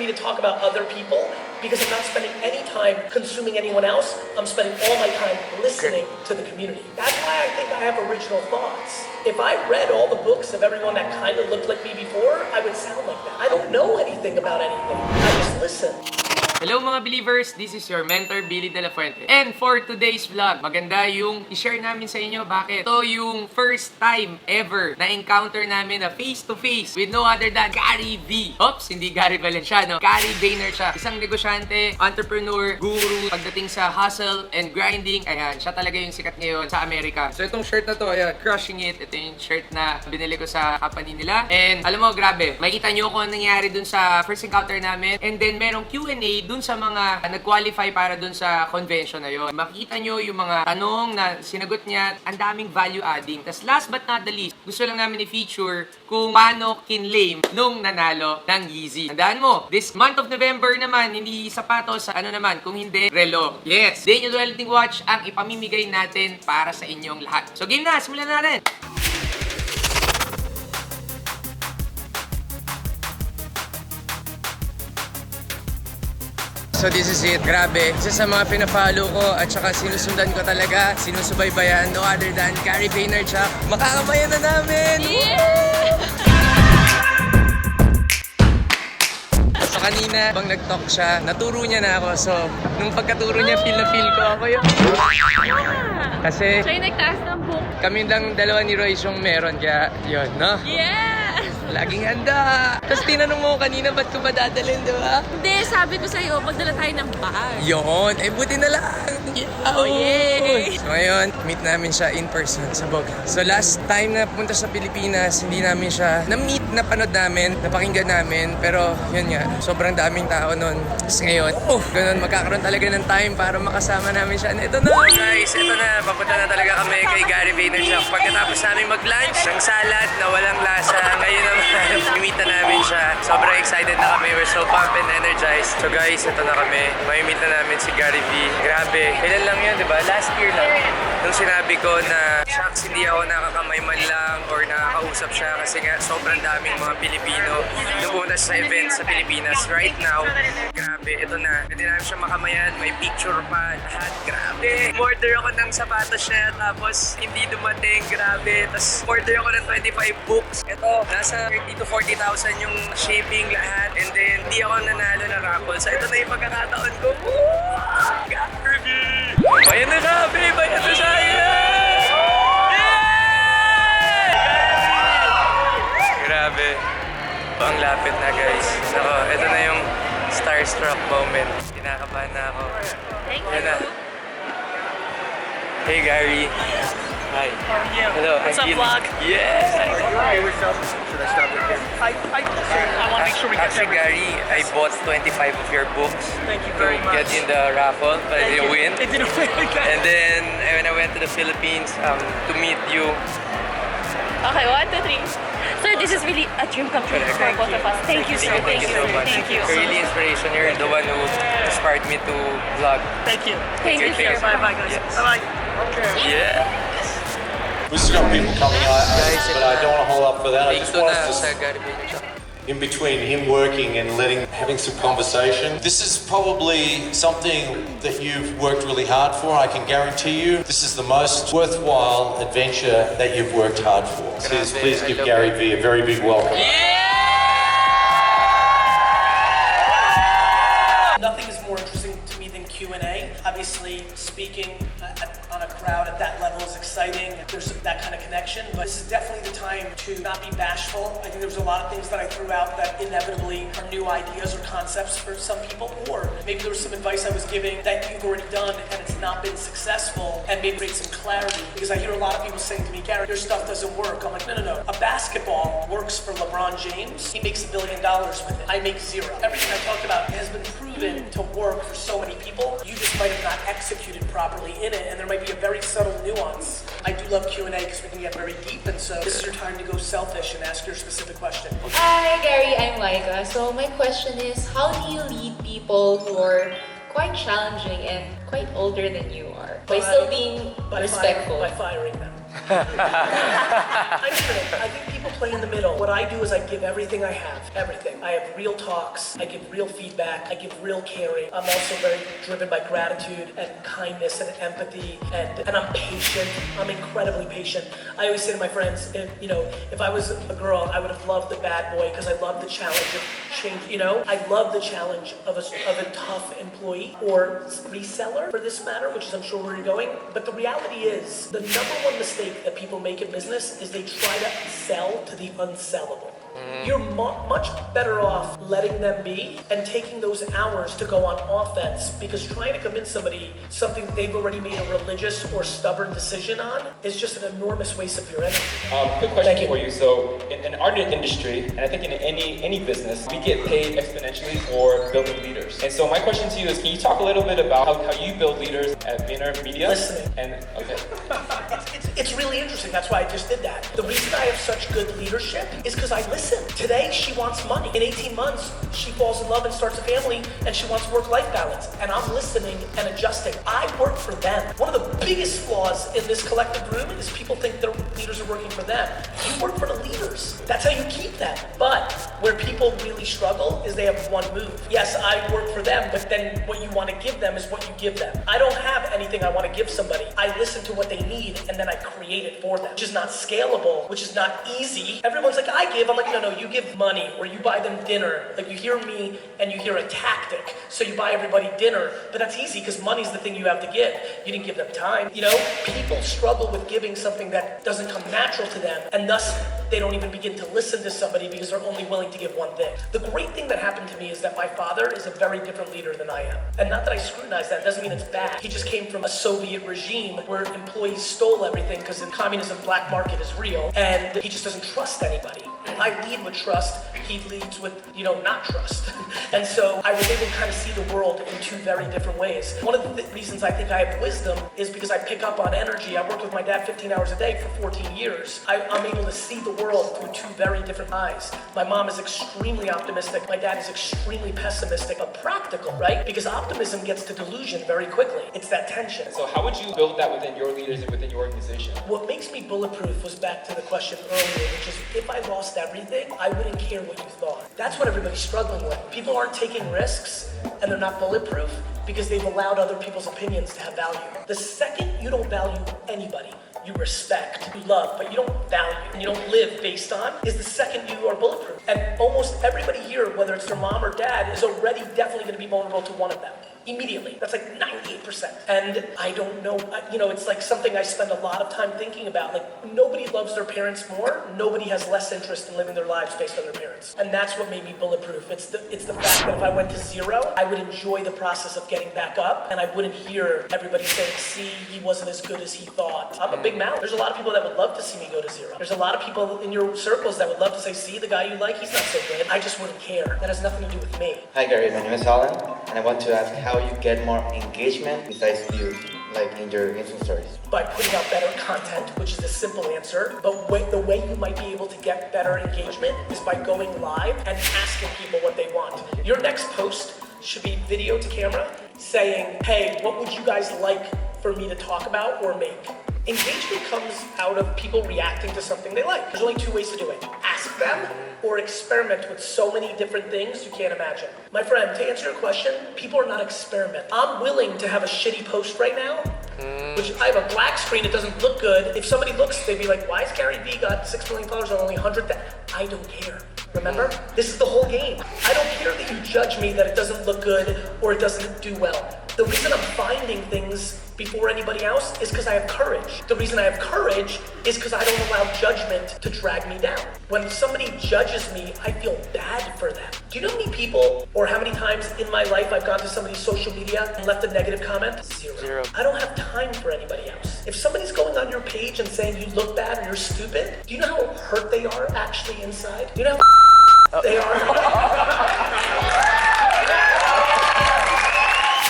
for me to talk about other people because I'm not spending any time consuming anyone else. I'm spending all my time listening to the community. That's why I think I have original thoughts. If I read all the books of everyone that kind of looked like me before, I would sound like that. I don't know anything about anything. I just listen. Hello mga believers, this is your mentor Billy Dela Fuente. And for today's vlog, maganda yung i-share namin sa inyo bakit ito yung first time ever na encounter namin na face-to-face with no other than Gary V. Oops, hindi Gary Vaynerchuk, Gary Vaynerchuk. Isang negosyante, entrepreneur, guru, pagdating sa hustle and grinding. Ayan, siya talaga yung sikat ngayon sa Amerika. So itong shirt na to, ayan, crushing it. Ito yung shirt na binili ko sa company nila. And alam mo, grabe, makikita nyo kung nangyari dun sa first encounter namin. And then merong Q&A dun sa mga nag-qualify para dun sa convention na yun. Makikita nyo yung mga tanong na sinagot niya, ang daming value adding. Tas last but not the least, gusto lang namin i-feature kung paano kinlame nung nanalo ng Yeezy. Tandaan mo, this month of November naman, hindi sapatos, ano naman, kung hindi, relo. Yes, Daniel Welding Watch ang ipamimigay natin para sa inyong lahat. So game na, simulan natin! So this is it, grabe. Isa sa mga pina-follow ko at saka sinusundan ko talaga, sinusubaybayan, no other than Gary Vaynerchuk. Makakabayan na namin! Yeah! So kanina, bang nag-talk siya, naturo niya na ako. So, nung pagkaturo niya, feel na feel ko ako yun. Kasi, siya yung nagtaas ng book. Kami lang dalawa ni Royce yung meron, kaya yun, no? Yes! Laging handa. Tapos tinanong mo kanina, ba't ko ba dadalhin, di ba? Hindi, sabi ko sa'yo, magdala tayo ng bag. Yun, eh buti na lang. Yeah. Oh, yay! So ngayon, meet namin siya in person sa Boga. So last time na pumunta sa Pilipinas, hindi namin siya na-meet, napanood namin, napakinggan namin. Pero yun nga, sobrang daming tao nun. Tapos ngayon, ganun, magkakaroon talaga ng time para makasama namin siya. And ito na! Guys, ito na. Papunta na talaga kami kay Gary Vaynerchuk. Pagkatapos namin mag-lunch, ng salad na walang lasa. Ngayon naman, i-meet na namin siya. Sobrang excited na kami. We're so pumped and energized. So guys, ito na kami. May-meet na namin si Gary V. Grabe. Kailan lang yun, di ba? Last year lang. Nung sinabi ko na shucks, hindi ako nakakamay man lang or nakakausap siya kasi nga sobrang daming mga Pilipino nung pumunta sa event sa Pilipinas. Right now, grabe. Ito na. Pwede namin siya makamayan. May picture pa. Lahat. Grabe. Order ako ng sapatos niya tapos hindi dumating. Grabe. Tapos order ako ng 25 books. Ito, nasa 30 to 40,000 yung shipping lahat. And then, hindi ako nanalo ng raffle. So, ito na yung pagkakataon ko. Bayan na na, babe! Bayan na tayo! Grabe. Ang lapit na, guys. Ako, ito na yung starstruck moment. Kinakabahan na ako. Thank you. Hey, Gary. Hi. How are you? Hello. What's up, vlog? Yeah! I want to make sure we get Actually, Gary, I bought 25 of your books. Thank you very much. To get in the raffle, but I didn't win. It didn't win. And then, when I went to the Philippines to meet you. Okay, 1, 2, 3. Sir, this is really a dream come true for both of us. Thank you, sir. Thank you so much. Thank you. You're really inspiration. You're the one who inspired me to vlog. Thank you. Thank you, sir. Bye-bye, guys. Yes. Bye-bye. Okay. Yeah. We've still got people coming out, but I don't want to hold up for that. I just want us to, Gary Vaynerchuk. in between him working and having some conversation. This is probably something that you've worked really hard for. I can guarantee you this is the most worthwhile adventure that you've worked hard for. Please give Gary V a very big welcome. Nothing is more interesting to me than Q&A. Obviously, speaking on a crowd at that level is exciting. There's that kind of connection, but this is definitely the time to not be bashful. I think there was a lot of things that I threw out that inevitably are new ideas or concepts for some people, or maybe there was some advice I was giving that you've already done and it's not been successful, and maybe create some clarity. Because I hear a lot of people saying to me, Gary, your stuff doesn't work. I'm like, no. A basketball works for LeBron James. He makes $1 billion with it. I make $0. Everything I talked about has been proven to work for so many people. You just might have not executed properly in it, and there might be a very subtle nuance. I do love Q&A because we can get very deep, and so this is your time to go selfish and ask your specific question. Hi Gary, I'm Laika. So my question is, how do you lead people who are quite challenging and quite older than you are by still being respectful? By firing them. I think people play in the middle. What I do is I give everything I have, everything. I have real talks, I give real feedback, I give real caring. I'm also very driven by gratitude and kindness and empathy, and I'm patient. I'm incredibly patient. I always say to my friends, if I was a girl, I would have loved the bad boy because I love the challenge of change. I love the challenge of a tough employee or reseller for this matter, which is I'm sure where you're going. But the reality is, the number one mistake that people make in business is they try to sell to the unsellable. You're much better off letting them be and taking those hours to go on offense, because trying to convince somebody something they've already made a religious or stubborn decision on is just an enormous waste of your energy. Quick question for you. So in our industry, and I think in any business, we get paid exponentially for building leaders. And so my question to you is, can you talk a little bit about how you build leaders at VaynerMedia? Listening. Okay. It's really interesting. That's why I just did that. The reason I have such good leadership is because I listen. Today, she wants money. In 18 months, she falls in love and starts a family, and she wants work-life balance. And I'm listening and adjusting. I work for them. One of the biggest flaws in this collective room is people think their leaders are working for them. You work for the leaders. That's how you keep them. But where people really struggle is they have one move. Yes, I work for them, but then what you want to give them is what you give them. I don't have anything I want to give somebody. I listen to what they need, and then I create it for them, which is not scalable, which is not easy. Everyone's like, I give. I'm like, no, you give money, or you buy them dinner. Like, you hear me and you hear a tactic, so you buy everybody dinner. But that's easy because money's the thing you have to give. You didn't give them time. People struggle with giving something that doesn't come natural to them, and thus they don't even begin to listen to somebody because they're only willing to give one thing. The great thing that happened to me is that my father is a very different leader than I am. And not that I scrutinize that, it doesn't mean it's bad. He just came from a Soviet regime where employees stole everything because in communism, black market is real, and he just doesn't trust anybody. I lead with trust, he leads with, not trust. And so I was able to kind of see the world in two very different ways. One of the reasons I think I have wisdom is because I pick up on energy. I worked with my dad 15 hours a day for 14 years. I'm able to see the world through two very different eyes. My mom is extremely optimistic. My dad is extremely pessimistic, but practical, right? Because optimism gets to delusion very quickly. It's that tension. So how would you build that within your leaders and within your organization? What makes me bulletproof was back to the question earlier, which is if I lost everything, I wouldn't care what you thought. That's what everybody's struggling with. People aren't taking risks and they're not bulletproof because they've allowed other people's opinions to have value. The second you don't value anybody, you respect, you love, but you don't value, and you don't live based on, is the second you are bulletproof. And almost everybody here, whether it's their mom or dad, is already definitely going to be vulnerable to one of them. Immediately. That's like 98%. And I don't know, it's like something I spend a lot of time thinking about. Like, nobody loves their parents more. Nobody has less interest in living their lives based on their parents. And that's what made me bulletproof. It's the fact that if I went to zero, I would enjoy the process of getting back up, and I wouldn't hear everybody saying, see, he wasn't as good as he thought. I'm a big mouth. There's a lot of people that would love to see me go to zero. There's a lot of people in your circles that would love to say, see, the guy you like, he's not so good. I just wouldn't care. That has nothing to do with me. Hi Gary, my name is Alan, and I want to ask how you get more engagement besides views, like in your Instagram stories. By putting out better content, which is the simple answer. But the way you might be able to get better engagement is by going live and asking people what they want. Your next post should be video to camera saying, hey, what would you guys like for me to talk about or make? Engagement comes out of people reacting to something they like. There's only two ways to do it. Ask them or experiment with so many different things you can't imagine. My friend, to answer your question, people are not experimenting. I'm willing to have a shitty post right now, which I have a black screen, it doesn't look good. If somebody looks, they'd be like, why is Gary Vee got 6 million followers on only 100,000? I don't care. Remember? This is the whole game. I don't care that you judge me that it doesn't look good or it doesn't do well. The reason I'm finding things before anybody else is because I have courage. The reason I have courage is because I don't allow judgment to drag me down. When somebody judges me, I feel bad for them. Do you know how many people or how many times in my life I've gone to somebody's social media and left a negative comment? Zero. I don't have time for anybody else. If somebody's going on your page and saying you look bad or you're stupid, do you know how hurt they are actually inside? Do you know how they are?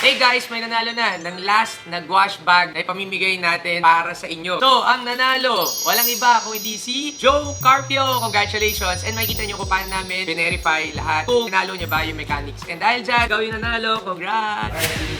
Hey guys, may nanalo na ng last nag-wash bag na ipamimigay natin para sa inyo. So, ang nanalo, walang iba kung hindi si Joe Carpio. Congratulations! And makikita nyo kung paano namin verify lahat kung nanalo niya ba yung mechanics. And dahil dyan, gawin nanalo, congrats!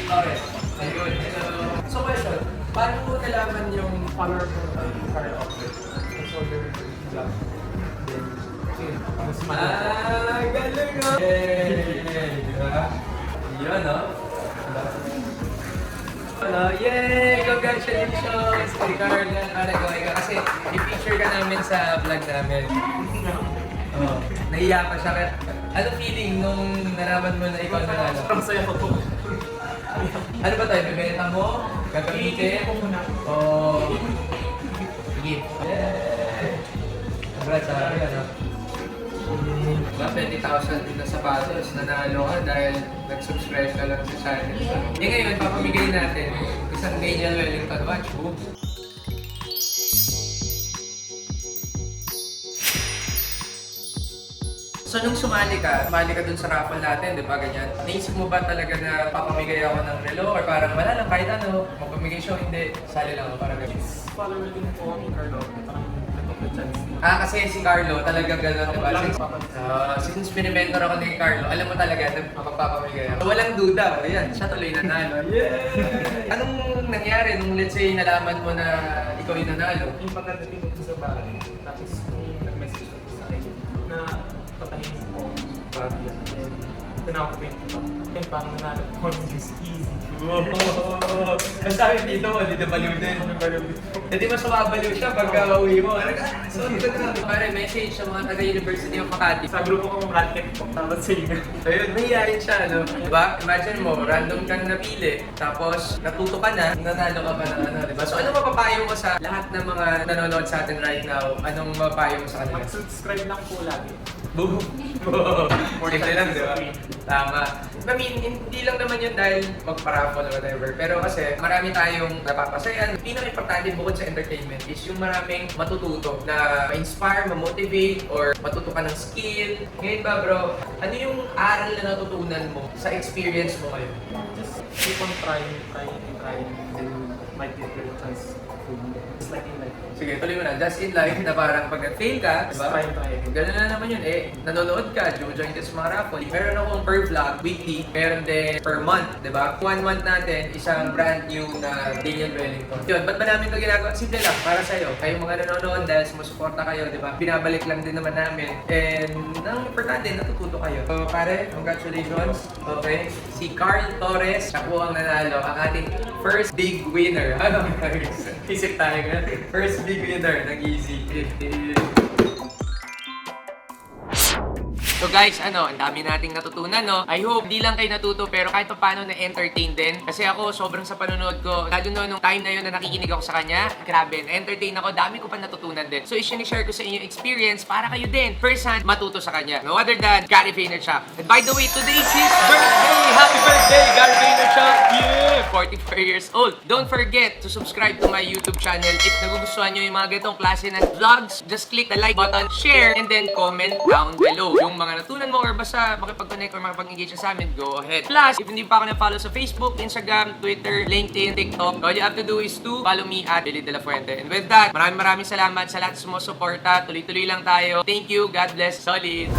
Alright, ayun, hello. So question, paano mo nalaman yung color ng car outfit? Galing no? Yay! Diba? Yun, no? Ano? Yay! Congratulations! Kay Carla, nagawin ka. Kasi i-feature ka namin sa vlog namin. Oh, nahiya pa siya. Ano feeling nung nalaman mo na ikaw nanalo? Ang saya ko po. Ano ba tayo? Bibenta mo? Gagamitin? Oh. Sige. Yay! Congrats sa akin, ano? 20,000 na sapatos, nanalo ka dahil nag-subscribe ka lang sa channel. Ngayon, papamigay natin isang Daniel Wellington watch. Boom! So nung sumali ka dun sa raffle natin, di ba, ganyan? Naisip mo ba talaga na papamigay ako ng relo or parang wala lang kahit ano, magpamigay siya o hindi, sali lang ako parang ganyan? Follower din po ni Carlo. Parang natok na chance. Kasi si Carlo talagang gano'n, di ba? Since binimentor ako ni Carlo, alam mo talaga na mapapamigay ako. So, walang duda, ayan, siya tuloy nanalo. Yeah! Anong nangyari nung let's say nalaman mo na ikaw yung nanalo? Yung pagkadating ko sa bahay, tapos yung nag-message ko sa akin na patahin ko para yan. Tinawag ko yung parang nanalo ko just easy. Ang sabi dito, hindi na baliw din. Hindi mas mababaliw siya pagka uwi mo. So, dito na. Pare, message sa mga taga-University of Makati. Sa grupo ko mong ranket po, tapos sige. Ayun, mahihayin siya, no? Diba? Imagine mo, random kang napili, tapos natuto ka na, nanalo ka pa ng ano, diba? So, ano mapapayo mo sa lahat ng mga nanonood sa atin right now? Anong mapapayo mo sa kanila? Mag-subscribe lang po lagi. Boom! Simple lang, di ba? Tama. I mean, hindi lang naman yun dahil magpa-raffle or whatever. Pero kasi marami tayong napapasayan. Pinaka-importante bukod sa entertainment is yung maraming matututo na ma-inspire, ma-motivate, or matuto ka ng skill. Ngayon ba bro, ano yung aral na natutunan mo sa experience mo ngayon? Just keep on trying, then might get your chance. Just like in life. Sige, tuloy mo na. Just in life na parang pag nag-fail ka, Just diba? try. Ganun na naman yun eh. Nanonood ka, join ka sa mga raffle. Meron akong per vlog, weekly, meron din per month, diba? 1 month natin, isang brand new na Daniel Wellington. Yun, ba't ba namin ito ginagawa? Simple lang, para sa'yo. Kayong mga nanonood dahil sumusuporta kayo, diba? Binabalik lang din naman namin. And, ang importante, natututo kayo. So, pare, congratulations. Okay. Si Carl Torres, siya po ang nanalo, ang ating first big winner. Ano? Isip tayo nga. First big winner ng Easy 50. So guys, ang dami nating natutunan, no? I hope hindi lang kayo natuto pero kahit paano na-entertain din. Kasi ako, sobrang sa panonood ko, lalo nung time na yun na nakikinig ako sa kanya, grabe, na-entertain ako, dami ko pa natutunan din. So, i-share ko sa inyo experience para kayo din, first hand, matuto sa kanya. No other than Gary Vaynerchuk. And by the way, today is his birthday! Happy birthday, Gary Vaynerchuk! Yeah! 44 years old. Don't forget to subscribe to my YouTube channel. If nagugustuhan nyo yung mga ganitong klase ng vlogs, just click the like button, share, and then comment down below. Yung mga natutunan mo or basta makipag-connect or makipag-engage sa amin, go ahead. Plus, if hindi pa ako na-follow sa Facebook, Instagram, Twitter, LinkedIn, TikTok, all you have to do is to follow me at Billy de la Fuente. And with that, maraming salamat sa lahat sa sumusuporta. Tuloy-tuloy lang tayo. Thank you. God bless. Solid.